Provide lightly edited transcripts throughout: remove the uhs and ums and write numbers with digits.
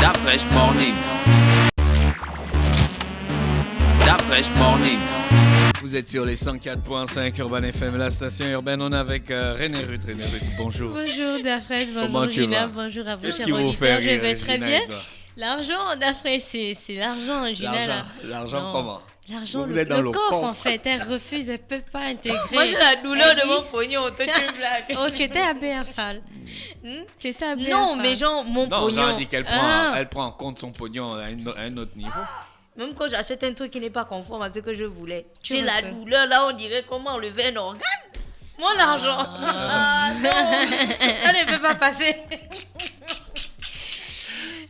That fresh morning. That fresh morning. Vous êtes sur les 104.5 Urban FM, la station urbaine. On est avec René Ruth. René Ruth, bonjour. Bonjour Dafred, Comment bonjour tu Gina, vas? bonjour à vous, Qu'est-ce chers qui vous auditeurs. fait Je rire, vais très Gina, bien. et toi? L'argent, Dafred, c'est l'argent, Gina. L'argent Non. comment? L'argent, Vous le êtes dans le coffre coffre. en fait, elle refuse, elle peut pas intégrer. Moi, j'ai la douleur Elle de dit- mon pognon, toi, tu me blagues. Oh, tu étais à BFAL. Tu étais à BFAL. Non, mais genre, mon Non, pognon. Jean dit qu'elle prend, Ah. elle prend en compte son pognon à un autre niveau. Même quand j'achète un truc qui n'est pas conforme à ce que je voulais, Tu j'ai la retournes. douleur, là, on dirait comment enlever un organe. Mon argent. Ah, non. Ça ne peut pas passer.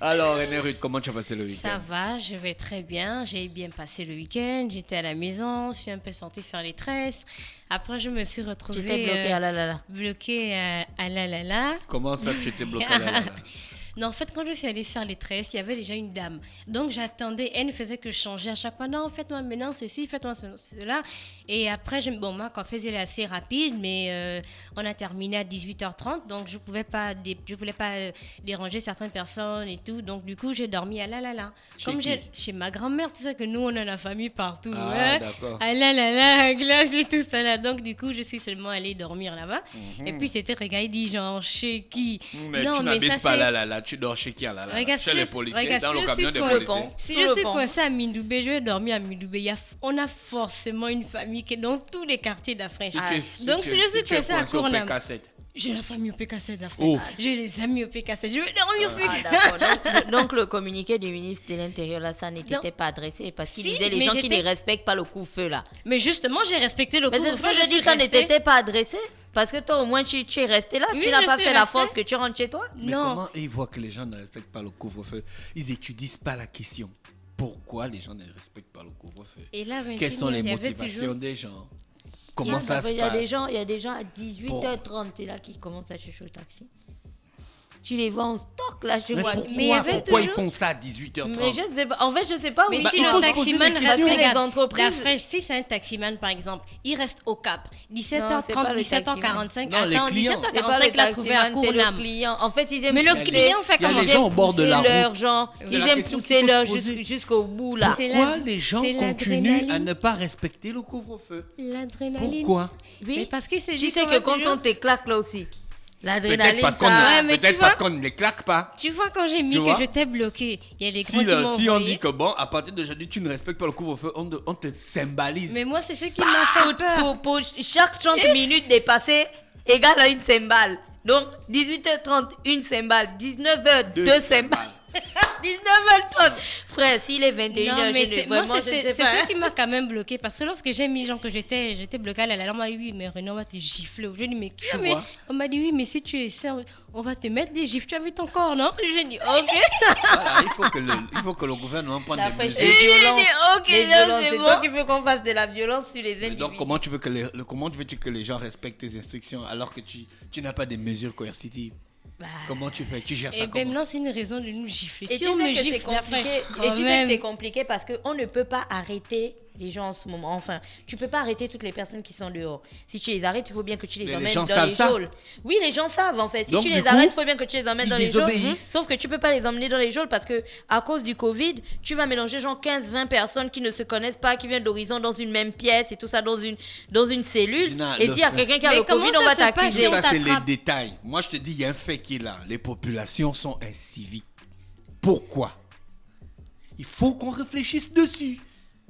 Alors, René Ruth, comment tu as passé le Ça week-end? va, je vais très bien. J'ai bien passé le week-end. J'étais à la maison, je suis un peu sortie faire les tresses. Après, je me suis retrouvée J'étais bloquée, ah là là là. bloquée à la la la. Comment ça, tu étais bloqué là? Non, en fait, quand je suis allée faire les tresses, il y avait déjà une dame. Donc, j'attendais. Elle ne faisait que changer à chaque fois. Non, faites-moi maintenant ceci, faites-moi cela. Et après, moi, quand faisait elle est assez rapide, mais on a terminé à 18h30. Donc, je voulais pas déranger certaines personnes et tout. Donc, du coup, j'ai dormi à la la la. Chez Comme qui? chez ma grand-mère, tu sais que nous, on a la famille partout. Ah, hein. d'accord. Ah la la la, glace et tout ça là. Donc, du coup, je suis seulement allée dormir là-bas. Et puis, c'était regarde, il dit genre, chez qui? Mais Non, tu mais n'habites ça, pas c'est- là, là, là. Tu dors chez qui là, là? Regarde, Chez si les je- policiers, regarde, dans si le je camion suis des con- policiers. Si Sur je le suis pont. coincée à Mindoubé, je vais dormir à Mindoubé. On a forcément une famille qui est dans tous les quartiers d'Afrique. Donc, si je suis coincée à Cournam, j'ai la famille au PK7 d'Afrique. Oh. J'ai les amis au PK7. Je vais dormir au Ah, PK7. d'accord. Donc, le communiqué du ministre de l'Intérieur, là, ça n'était Non. pas adressé parce qu'il Si, disait les mais gens qui j'étais- ne respectent pas le couvre-feu, là. Mais justement, j'ai respecté le Mais c'est ce couvre-feu. que je dis, suis ça restée. n'était pas adressé. Parce que toi, au moins, tu es resté là. Oui, tu n'as je pas suis fait la restée. force que tu rentres chez toi. Mais Non. comment ils voient que les gens ne respectent pas le couvre-feu? Ils étudient pas la question. Pourquoi les gens ne respectent pas le couvre-feu? Et là, Quelles sont les il y avait motivations toujours- des gens? Comment ça se Il y a des passe? gens, à 18h30, c'est là qui commencent à chercher au taxi. Tu les vois en stock là, je vois. Mais il y avait Pourquoi ils toujours- font ça à 18h30? Mais je ne sais pas. En fait, je ne sais pas. Mais oui. si il le faut se poser taximan des reste, questions. Les regarde, entreprises- la fraîche, si c'est un taximan par exemple, il reste au Cap. Non, c'est pas 17h30, le 17h45. taximan. Non, les Attends, clients. C'est pas 17h45, le il a trouvé à taximan, c'est le Cournam. client. En fait, ils aiment Mais le pousser- client fait il y a comment? les gens au bord de la pousser leur route. gens. C'est Ils la aiment question pousser qu'il faut leur se poser. jusqu'au bout là. C'est Pourquoi la- les gens c'est continuent à l'adrénaline. ne pas respecter le couvre-feu? L'adrénaline. Pourquoi? Mais Oui. parce que c'est Tu dit sais qu'on que va quand toujours- on te claque là aussi, Peut-être l'adrénaline, parce qu'on ça. Ouais, mais peut-être tu parce vois- qu'on ne les claque pas. Tu vois, quand j'ai mis Tu que vois? j'étais bloquée, il y a les grands Si, qui m'ont si on envoyé. dit que bon, à partir d'aujourd'hui, tu ne respectes pas le couvre-feu, on te symbolise. Mais moi, c'est ce qui m'a fait peur. Pour chaque 30 minutes dépassées égale à une cymbale. Donc 18h30, une cymbale. 19h, deux cymbales. 19h30. Frère, s'il est 21h, Non, mais c'est, moi, vraiment, je c'est ne sais pas. ça qui m'a quand même bloqué. Parce que lorsque j'ai mis, genre, que j'étais bloquée à la on m'a dit, oui, mais René, on va te gifler. Je dis, mais Tu mais vois? on m'a dit, oui, mais si tu es ça, on va te mettre des gifles. Tu as vu ton corps, non? J'ai dit, ok. Voilà, il faut que le gouvernement prenne La des fraîche, mesures. les violences. ok, Les non, violences. c'est C'est bon. toi qui veux qu'on fasse de la violence sur les Et individus. donc, comment veux-tu que les gens respectent tes instructions alors que tu n'as pas des mesures coercitives? Bah, Comment tu fais? Tu gères ça et comment? maintenant, c'est une raison de nous gifler. Et Si tu on sais me que c'est gifle, la compliqué. fraîche, Et quand tu sais que même. c'est compliqué parce qu'on ne peut pas arrêter les gens en ce moment. Enfin, tu peux pas arrêter toutes les personnes qui sont dehors. Si tu les arrêtes, il faut bien que tu les Mais les emmènes gens dans savent les ça. geôles. Oui, les gens savent en fait. Si Donc, tu du les coup, arrêtes, il faut bien que tu les emmènes ils dans les geôles. désobéissent. Sauf que tu peux pas les emmener dans les geôles parce que à cause du Covid, tu vas mélanger genre 15-20 personnes qui ne se connaissent pas, qui viennent d'horizon dans une même pièce et tout ça dans une cellule. Gina, Et le s'il y a fait- quelqu'un qui a Mais le comment Covid, ça on va se passe t'accuser. si on Ça, c'est les t'attrape? détails. Moi, je te dis, il y a un fait qui est là. Les populations sont inciviques. Pourquoi? Il faut qu'on réfléchisse dessus.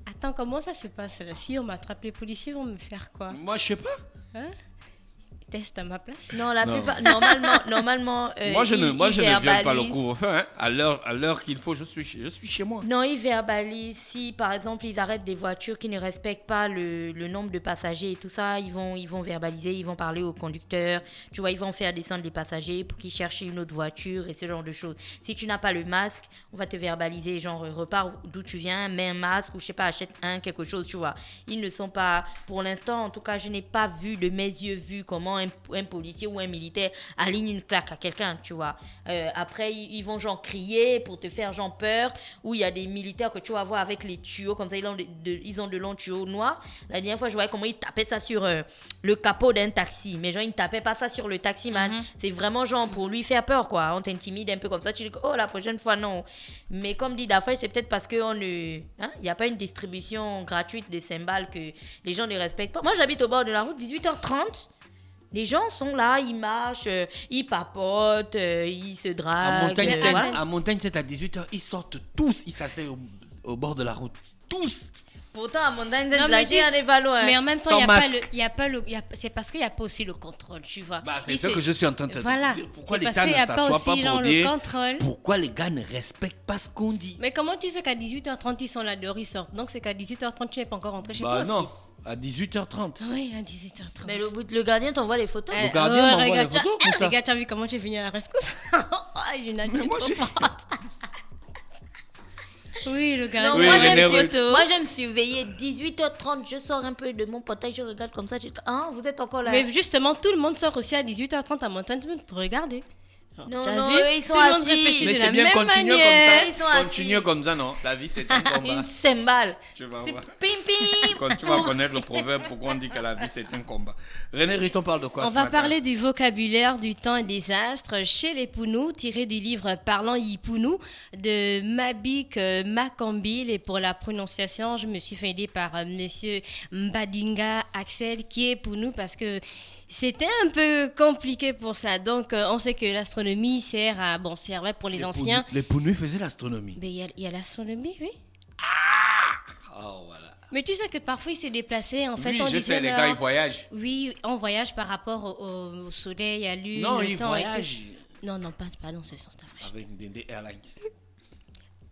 Attends, comment ça se passe là? Si on m'attrape, les policiers vont me faire quoi? Moi, je sais pas. Hein? Test à ma place? Non, la Non. plupart normalement Moi, je ne viole pas le verbalisent. couvre-feu. Hein. À l'heure qu'il faut, je suis chez moi. Non, ils verbalisent. Si, par exemple, ils arrêtent des voitures qui ne respectent pas le nombre de passagers et tout ça, ils vont verbaliser, ils vont parler au conducteur. Tu vois, ils vont faire descendre les passagers pour qu'ils cherchent une autre voiture et ce genre de choses. Si tu n'as pas le masque, on va te verbaliser, genre, repars d'où tu viens, mets un masque ou je sais pas, achète quelque chose, tu vois. Ils ne sont pas, pour l'instant, en tout cas, je n'ai pas vu de mes yeux vu comment un policier ou un militaire aligne une claque à quelqu'un, tu vois. Après, ils vont genre crier pour te faire genre peur, ou il y a des militaires que tu vas voir avec les tuyaux, comme ça, ils ont de longs tuyaux noirs. La dernière fois, je voyais comment ils tapaient ça sur le capot d'un taxi, mais genre, ils ne tapaient pas ça sur le taximan. C'est vraiment genre pour lui faire peur, quoi. On t'intimide un peu comme ça, tu dis, oh, la prochaine fois, non. Mais comme dit Dafoe, c'est peut-être parce qu'il n'y a pas une distribution gratuite des cymbales que les gens ne respectent pas. Moi, j'habite au bord de la route, 18h30. Les gens sont là, ils marchent, ils papotent, ils se draguent. À Montagne 7 à 18h, ils sortent tous, ils s'asseyent au bord de la route. Tous. Pourtant, à Montagne 7, la Chine n'est pas loin. Mais en même temps, c'est parce qu'il n'y a pas aussi le contrôle, tu vois. C'est ce que je suis en train de te dire. Pourquoi c'est l'État ne s'assoit pas pour dire contrôle. Pourquoi les gars ne respectent pas ce qu'on dit? Mais comment tu sais qu'à 18h30, ils sont là dehors, ils sortent? Donc c'est qu'à 18h30, tu n'es pas encore rentré chez toi non. aussi. À 18h30. Oui, à 18h30. Mais le gardien t'envoie les photos. Le gardien m'envoie les photos pour ça. Regarde, tu as vu comment tu es venu à la rescousse? Mais moi, oui, le gardien. Non, Oui, moi, j'aime surveiller. 18h30, je sors un peu de mon portail, je regarde comme ça. Vous êtes encore là. Mais justement, tout le monde sort aussi à 18h30 à Montagne pour regarder. Non, vu? ils sont tout le monde assis. réfléchit Mais de c'est la bien, même continue manière. comme Ils sont ça. assis. Continue comme ça, non? La vie, c'est un combat. Une cymbale. Tu vas voir. Pim, pim. Quand tu vas connaître le proverbe, pourquoi on dit que la vie, c'est un combat. René Riton parle de quoi On ce va matin? parler du vocabulaire du temps et des astres chez les Pounous, tiré du livre Parlant Yipounou de Mabik Makambil. Et pour la prononciation, je me suis fait aider par monsieur Mbadinga Axel, qui est Pounou, parce que c'était un peu compliqué pour ça. Donc, on sait que l'astronomie servait pour les anciens. Les Pounous faisaient l'astronomie. Mais il y a l'astronomie, oui. Oh, voilà. Mais tu sais que parfois, il s'est déplacé. En fait, Oui, on je disait sais, les gars, ils voyagent. Oui, on voyage par rapport au soleil, à la lune. Non, le ils temps et tout. voyagent. Non, pas dans ce sens, t'as vrai. Avec des airlines.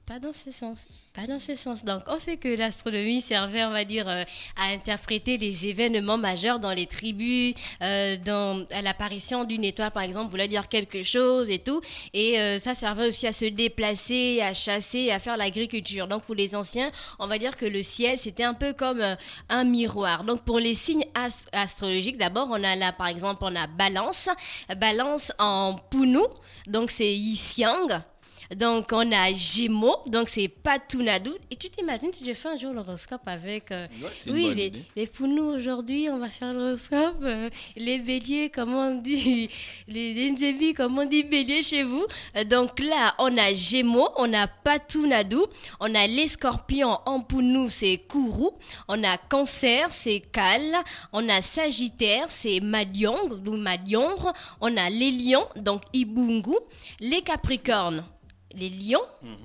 Pas dans ce sens. Pas dans ce sens. Donc, on sait que l'astronomie servait, on va dire, à interpréter les événements majeurs dans les tribus, à l'apparition d'une étoile, par exemple, voulait dire quelque chose et tout. Et ça servait aussi à se déplacer, à chasser, à faire l'agriculture. Donc, pour les anciens, on va dire que le ciel, c'était un peu comme un miroir. Donc, pour les signes astrologiques, d'abord, on a là, par exemple, on a Balance. Balance en Pounou. Donc, c'est Yisiang. Donc, on a Gémeaux, donc c'est Patunadou. Et tu t'imagines si je fais un jour l'horoscope avec... c'est une bonne idée. Les Pounous aujourd'hui, on va faire l'horoscope. Les béliers, comment on dit... Les Nzebi, comment on dit bélier chez vous. Donc là, on a Gémeaux, on a Patunadou. On a les Scorpions, en Pounou, c'est Kourou. On a Cancer, c'est Kal. On a Sagittaire, c'est Madiong, ou Madiongre. On a les Lions, donc Ibungu. Les Capricornes, les lions,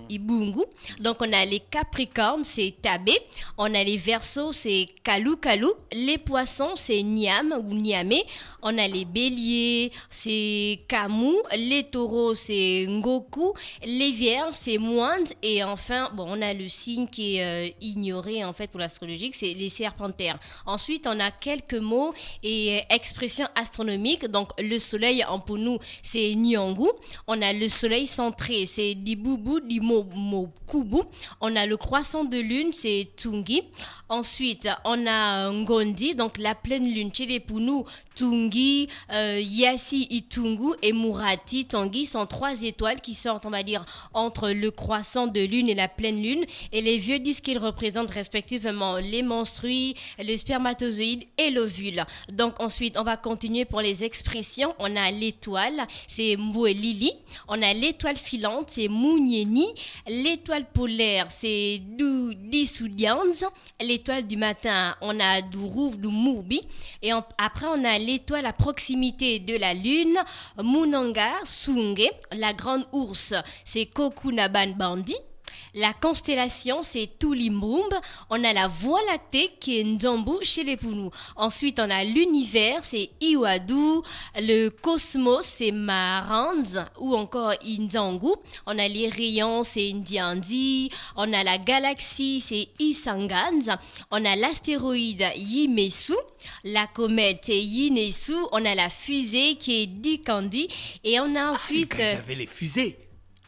Ibungu. Donc, on a les capricornes, c'est Tabé. On a les verseaux, c'est Kalou Kalou. Les poissons, c'est Niam ou Niamé. On a les béliers, c'est Kamou. Les taureaux, c'est Ngoku. Les vierges, c'est Mwand. Et enfin, on a le signe qui est ignoré, en fait, pour l'astrologie, c'est les serpentaires. Ensuite, on a quelques mots et expressions astronomiques. Donc, le soleil, en Pounou, c'est Nyongu. On a le soleil centré, c'est Diboubou, Dimokubu. On a le croissant de lune, c'est Tungi. Ensuite, on a Ngondi, donc la pleine lune chez les Pounous. Tungi, Yassi Itungu et Murati Tangi sont 3 étoiles qui sortent, on va dire, entre le croissant de lune et la pleine lune. Et les vieux disent qu'ils représentent respectivement les menstrues, le spermatozoïde et l'ovule. Donc ensuite, on va continuer pour les expressions. On a l'étoile, c'est Mbouelili. On a l'étoile filante, c'est Mounieni. L'étoile polaire, c'est Disoudians. L'étoile du matin, on a Dourouf, Moubi. Et après, on a l'étoile à proximité de la lune, Munanga, Sunge. La grande ours, c'est Kokunaban Bandi. La constellation, c'est Tulimbumb. On a la voie lactée qui est Nzambu chez les Pounous. Ensuite, on a l'univers, c'est Iwadu. Le cosmos, c'est Maranz ou encore Inzangu. On a les rayons, c'est Ndiandi. On a la galaxie, c'est Isangans. On a l'astéroïde Yimesu. La comète, c'est Yinesu. On a la fusée qui est Dikandi. Et on a ensuite... Ils avaient les fusées.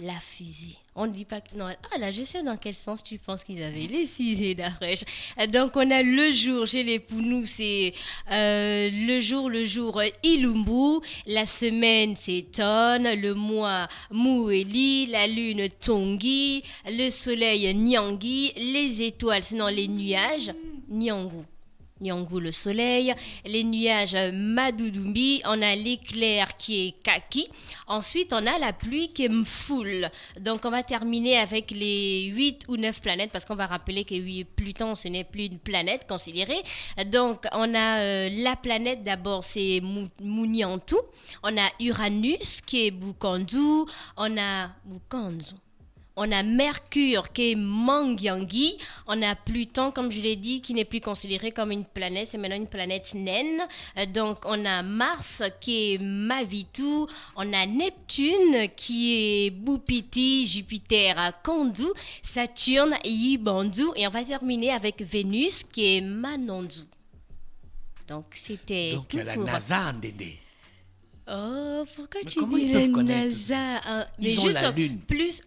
La fusée. On ne dit pas que... Non, ah là, je sais dans quel sens tu penses qu'ils avaient les fusées d'Afresh. Donc, on a le jour, chez les Pounous, c'est le jour, Ilumbu. La semaine, c'est Ton. Le mois, Moueli. La lune, Tongi. Le soleil, Nyangi. Les étoiles, sinon les nuages, Nyangu. Nyangu, le soleil, les nuages Madoudoumbi, on a l'éclair qui est Kaki, ensuite on a la pluie qui est Mfoul. Donc on va terminer avec les 8 ou 9 planètes parce qu'on va rappeler que oui, Pluton ce n'est plus une planète considérée. Donc on a la planète d'abord c'est Mouniantou, on a Uranus qui est Bukandu, on a Bukandu. On a Mercure qui est Mangyangi. On a Pluton, comme je l'ai dit, qui n'est plus considéré comme une planète. C'est maintenant une planète naine. Donc, on a Mars qui est Mavitu. On a Neptune qui est Bupiti, Jupiter à Kandu, Saturne Yibandu. Et on va terminer avec Vénus qui est Manondu. Donc, c'était. Donc, il y a la NASA en Dédé. Oh, pourquoi Mais tu comment dis ils la peuvent connaître? NASA hein? Ils Mais ont juste la Lune. plus.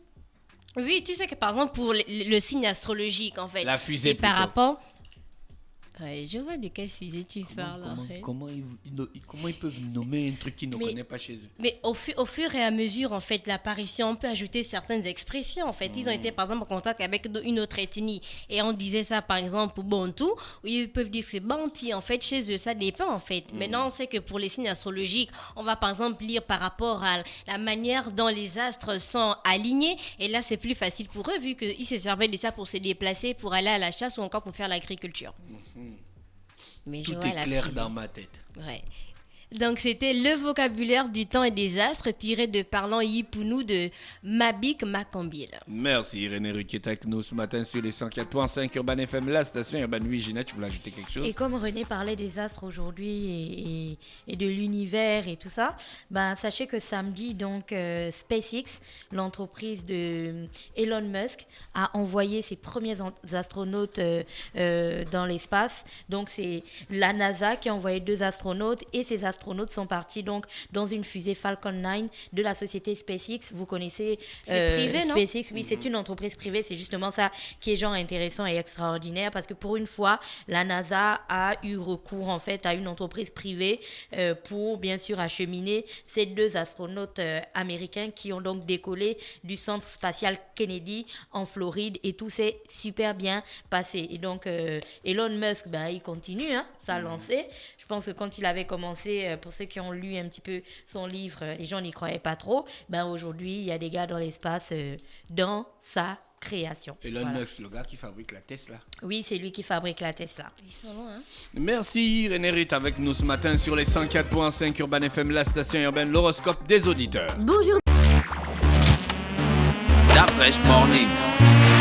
Oui, tu sais que par exemple, pour le signe astrologique, en fait. La fusée, et par plutôt. rapport. Ouais, je vois de quelle fusée tu parles. en fait. Comment ils peuvent nommer un truc qu'ils ne Mais- connaissent pas chez eux? Mais au fur et à mesure, en fait, l'apparition, on peut ajouter certaines expressions. En fait, ils ont été, par exemple, en contact avec une autre ethnie. Et on disait ça, par exemple, pour Bantu, ou ils peuvent dire que c'est Banti. En fait, chez eux, ça dépend, en fait. Maintenant, on sait que pour les signes astrologiques, on va, par exemple, lire par rapport à la manière dont les astres sont alignés. Et là, c'est plus facile pour eux, vu qu'ils se servaient de ça pour se déplacer, pour aller à la chasse ou encore pour faire l'agriculture. Mais je Tout vois est la clair fusée. dans ma tête. Ouais. Donc, c'était le vocabulaire du temps et des astres tiré de Parlant Yipounou de Mabik Makambil. Merci René Ruquier avec nous ce matin sur les 104.5 Urban FM, la station Urban. Oui, Ginette, tu voulais ajouter quelque chose? Et comme René parlait des astres aujourd'hui et de l'univers et tout ça, ben, sachez que samedi, donc, SpaceX, l'entreprise de Elon Musk, a envoyé ses premiers astronautes dans l'espace. Donc, c'est la NASA qui a envoyé 2 astronautes et ces astronautes sont partis donc, dans une fusée Falcon 9 de la société SpaceX. Vous connaissez C'est privé, non? SpaceX, oui, c'est une entreprise privée. C'est justement ça qui est genre intéressant et extraordinaire parce que pour une fois, la NASA a eu recours en fait à une entreprise privée pour bien sûr acheminer ces 2 astronautes américains qui ont donc décollé du centre spatial Kennedy en Floride et tout s'est super bien passé. Et donc Elon Musk, ben, il continue sa lancée. Je pense que quand il avait commencé, pour ceux qui ont lu un petit peu son livre, les gens n'y croyaient pas trop. Ben aujourd'hui, il y a des gars dans l'espace dans sa création. Elon Voilà. Musk, le gars qui fabrique la Tesla. Oui, c'est lui qui fabrique la Tesla. Ils sont loin, hein? Merci René Ruth avec nous ce matin sur les 104.5 Urban FM, la station urbaine, l'horoscope des auditeurs. Bonjour. Stop Fresh Morning.